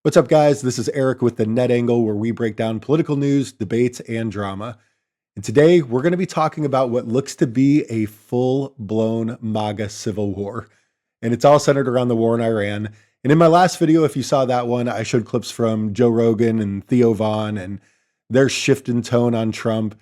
What's up, guys? This is Eric with the Net Angle, where we break down political news, debates, and drama. And today we're going to be talking about what looks to be a full-blown MAGA civil war. And it's all centered around the war in Iran. And in my last video, if you saw that one, I showed clips from Joe Rogan and Theo Vaughn and their shift in tone on Trump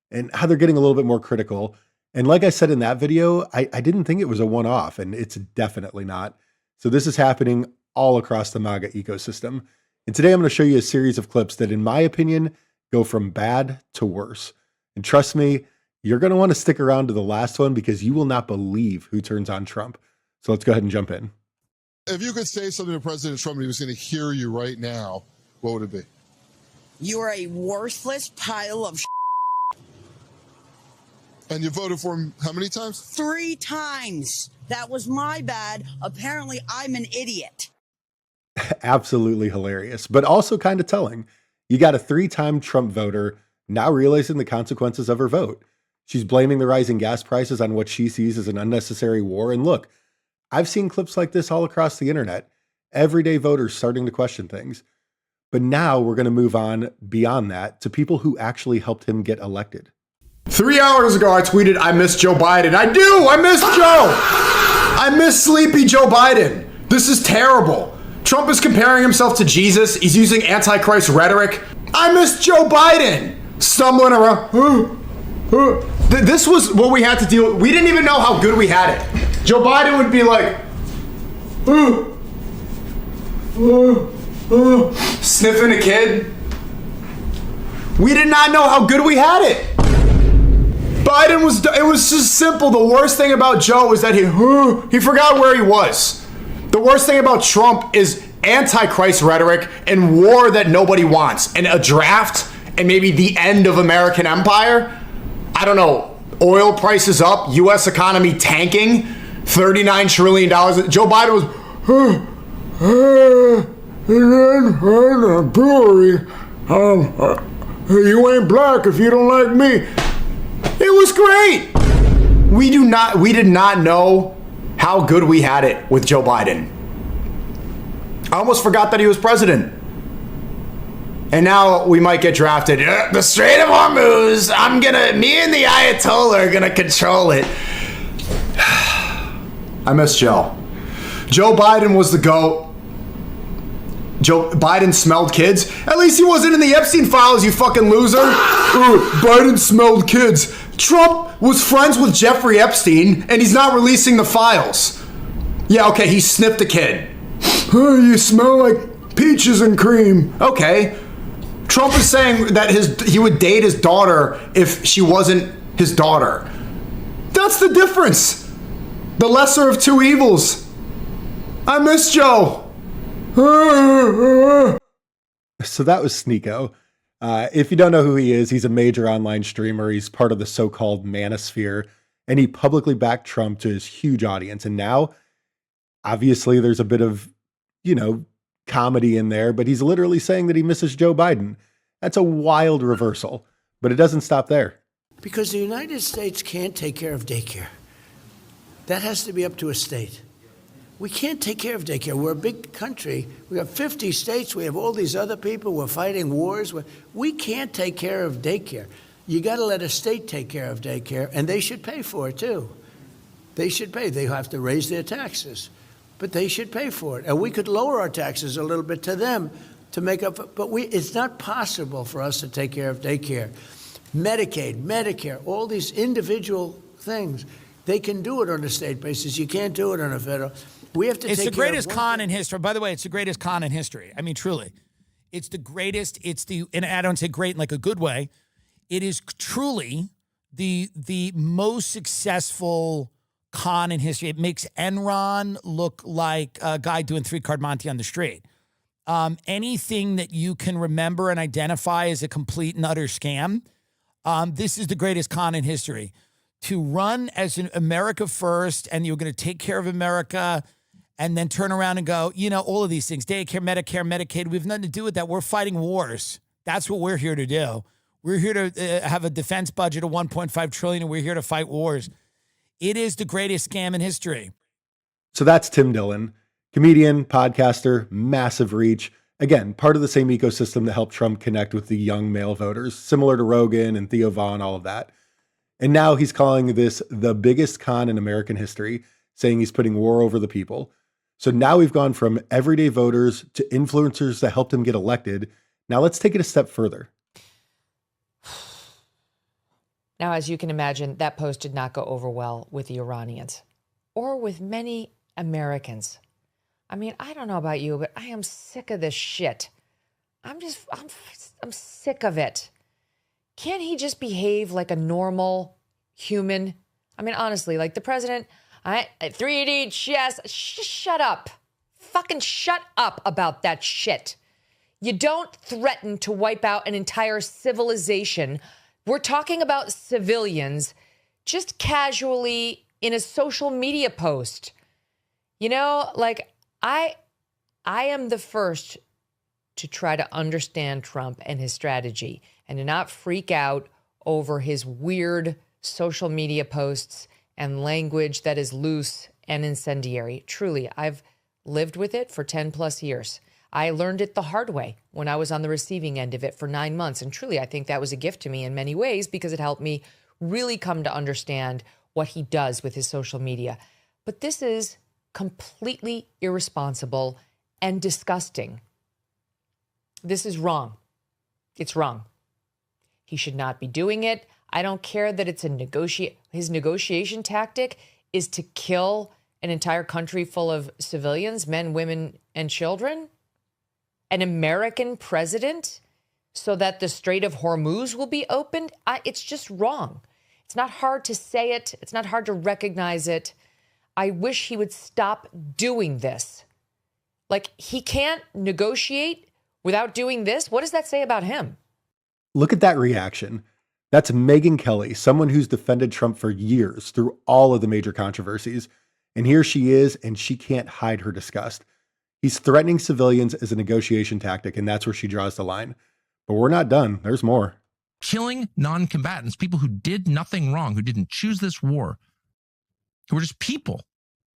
and how they're getting a little bit more critical. And like I said in that video, I didn't think it was a one-off, and it's definitely not. So this is happening all across the MAGA ecosystem. And today I'm going to show you a series of clips that, in my opinion, go from bad to worse. And trust me, you're going to want to stick around to the last one because you will not believe who turns on Trump. So let's go ahead and jump in. If you could say something to President Trump and he was going to hear you right now, what would it be? You're a worthless pile of And you voted for him how many times? 3 times. That was my bad. Apparently, I'm an idiot. Absolutely hilarious, but also kind of telling. You got a 3-time Trump voter now realizing the consequences of her vote. She's blaming the rising gas prices on what she sees as an unnecessary war. And look, I've seen clips like this all across the internet. Everyday voters starting to question things. But now we're going to move on beyond that to people who actually helped him get elected. 3 hours ago, I tweeted, I miss Joe Biden. I do! I miss Joe! I miss sleepy Joe Biden. This is terrible. Trump is comparing himself to Jesus. He's using Antichrist rhetoric. I miss Joe Biden. Stumbling around. This was what we had to deal with. We didn't even know how good we had it. Joe Biden would be like, sniffing a kid. We did not know how good we had it. Biden it was just simple. The worst thing about Joe was that he forgot where he was. The worst thing about Trump is Antichrist rhetoric and war that nobody wants, and a draft and maybe the end of American empire. I don't know. Oil prices up, U.S. economy tanking, $39 trillion. Joe Biden was, you ain't black if you don't like me. It was great. We did not know how good we had it with Joe Biden. I almost forgot that he was president. And now we might get drafted. The Strait of Hormuz, me and the Ayatollah are gonna control it. I miss Joe. Joe Biden was the GOAT. Joe Biden smelled kids. At least he wasn't in the Epstein files, you fucking loser. Biden smelled kids. Trump was friends with Jeffrey Epstein, and he's not releasing the files. Yeah, okay, he sniffed a kid. You smell like peaches and cream. Okay. Trump is saying that he would date his daughter if she wasn't his daughter. That's the difference. The lesser of two evils. I miss Joe. So that was Sneako. If you don't know who he is, he's a major online streamer. He's part of the so-called manosphere, and he publicly backed Trump to his huge audience. And now, obviously, there's a bit of, comedy in there, but he's literally saying that he misses Joe Biden. That's a wild reversal, but it doesn't stop there. Because the United States can't take care of daycare. That has to be up to a state. We can't take care of daycare. We're a big country. We have 50 states. We have all these other people. We're fighting wars. We can't take care of daycare. You got to let a state take care of daycare, and they should pay for it, too. They should pay. They have to raise their taxes, but they should pay for it. And we could lower our taxes a little bit to them to make up, but it's not possible for us to take care of daycare. Medicaid, Medicare, all these individual things, they can do it on a state basis. You can't do it on a federal. We have to. It's the greatest con in history. By the way, it's the greatest con in history. I mean, truly, it's the greatest. And I don't say great in like a good way. It is truly the most successful con in history. It makes Enron look like a guy doing 3-card Monte on the street. Anything that you can remember and identify as a complete and utter scam, this is the greatest con in history. To run as an America first, and you're going to take care of America, and then turn around and go, all of these things, daycare, Medicare, Medicaid, we have nothing to do with that. We're fighting wars. That's what we're here to do. We're here to have a defense budget of $1.5 trillion, and we're here to fight wars. It is the greatest scam in history. So that's Tim Dillon, comedian, podcaster, massive reach, Again, part of the same ecosystem that helped Trump connect with the young male voters, similar to Rogan and Theo Vaughn, all of that. And now he's calling this the biggest con in American history, saying he's putting war over the people. So now we've gone from everyday voters to influencers that helped him get elected. Now let's take it a step further. Now, as you can imagine, that post did not go over well with the Iranians or with many Americans. I mean, I don't know about you, but I am sick of this shit. I'm sick of it. Can't he just behave like a normal human? I mean, honestly, like the president, 3D chess, shut up. Fucking shut up about that shit. You don't threaten to wipe out an entire civilization. We're talking about civilians just casually in a social media post. You know, like I am the first to try to understand Trump and his strategy and to not freak out over his weird social media posts and language that is loose and incendiary. Truly, I've lived with it for 10 plus years. I learned it the hard way when I was on the receiving end of it for 9 months. And truly, I think that was a gift to me in many ways because it helped me really come to understand what he does with his social media. But this is completely irresponsible and disgusting. This is wrong. It's wrong. He should not be doing it. I don't care that it's his negotiation tactic is to kill an entire country full of civilians, men, women, and children. An American president so that the Strait of Hormuz will be opened. It's just wrong. It's not hard to say it. It's not hard to recognize it. I wish he would stop doing this. Like, he can't negotiate without doing this. What does that say about him? Look at that reaction. That's Megyn Kelly, someone who's defended Trump for years through all of the major controversies. And here she is, and she can't hide her disgust. He's threatening civilians as a negotiation tactic, and that's where she draws the line. But we're not done. There's more. Killing non-combatants, people who did nothing wrong, who didn't choose this war, who were just people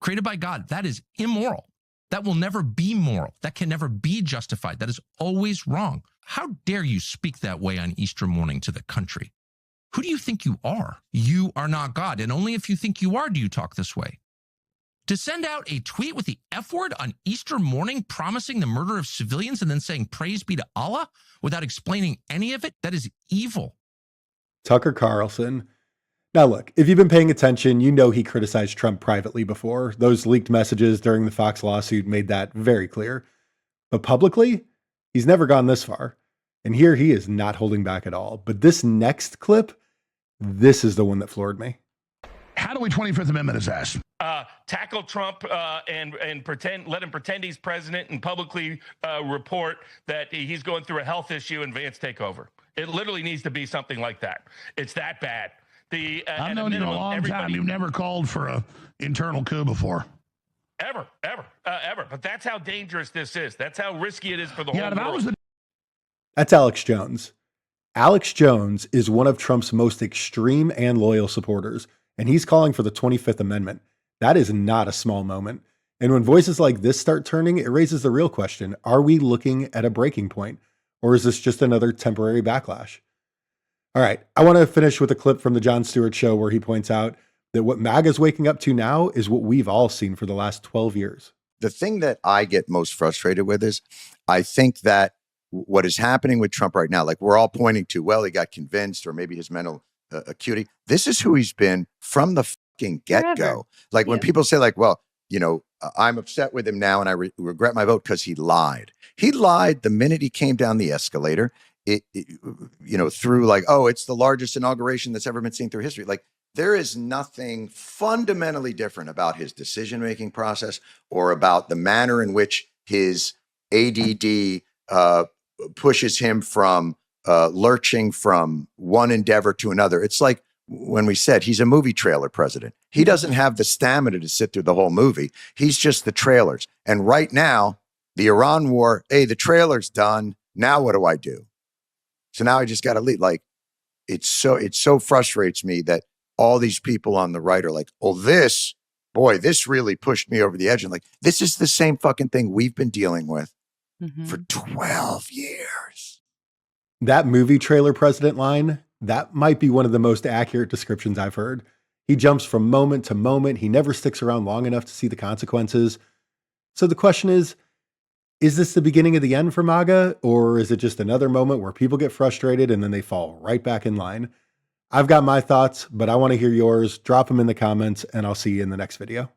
created by God. That is immoral. That will never be moral. That can never be justified. That is always wrong. How dare you speak that way on Easter morning to the country? Who do you think you are? You are not God, and only if you think you are do you talk this way. To send out a tweet with the F word on Easter morning promising the murder of civilians and then saying praise be to Allah without explaining any of it, that is evil. Tucker Carlson. Now look, if you've been paying attention, you know he criticized Trump privately before. Those leaked messages during the Fox lawsuit made that very clear. But publicly, he's never gone this far. And here he is not holding back at all. But this next clip, this is the one that floored me. How do we 25th Amendment his ass? Tackle Trump and let him pretend he's president and publicly report that he's going through a health issue and Vance take over. It literally needs to be something like that. It's that bad. I've known you a long time. You've never called for a internal coup before. Ever. But that's how dangerous this is. That's how risky it is for the whole world. That's Alex Jones. Alex Jones is one of Trump's most extreme and loyal supporters, and he's calling for the 25th Amendment. That is not a small moment. And when voices like this start turning, it raises the real question, are we looking at a breaking point? Or is this just another temporary backlash? All right, I want to finish with a clip from the Jon Stewart show where he points out that what MAGA's waking up to now is what we've all seen for the last 12 years. The thing that I get most frustrated with is I think that what is happening with Trump right now, like we're all pointing to, well, he got convinced or maybe his mental acuity. This is who he's been from the fucking get-go. Like when people say like, well, you know, I'm upset with him now and I regret my vote because he lied. He lied the minute he came down the escalator. Through like, oh, it's the largest inauguration that's ever been seen through history. Like there is nothing fundamentally different about his decision-making process or about the manner in which his ADD pushes him from lurching from one endeavor to another. It's like when we said he's a movie trailer president. He doesn't have the stamina to sit through the whole movie. He's just the trailers. And right now, the Iran war, hey, the trailer's done. Now what do I do? So now I just got to leave. Like, it so frustrates me that all these people on the right are like, oh, this really pushed me over the edge. And like, this is the same fucking thing we've been dealing with for 12 years. That movie trailer president line, that might be one of the most accurate descriptions I've heard. He jumps from moment to moment. He never sticks around long enough to see the consequences. So the question is this the beginning of the end for MAGA, or is it just another moment where people get frustrated and then they fall right back in line? I've got my thoughts, but I want to hear yours. Drop them in the comments, and I'll see you in the next video.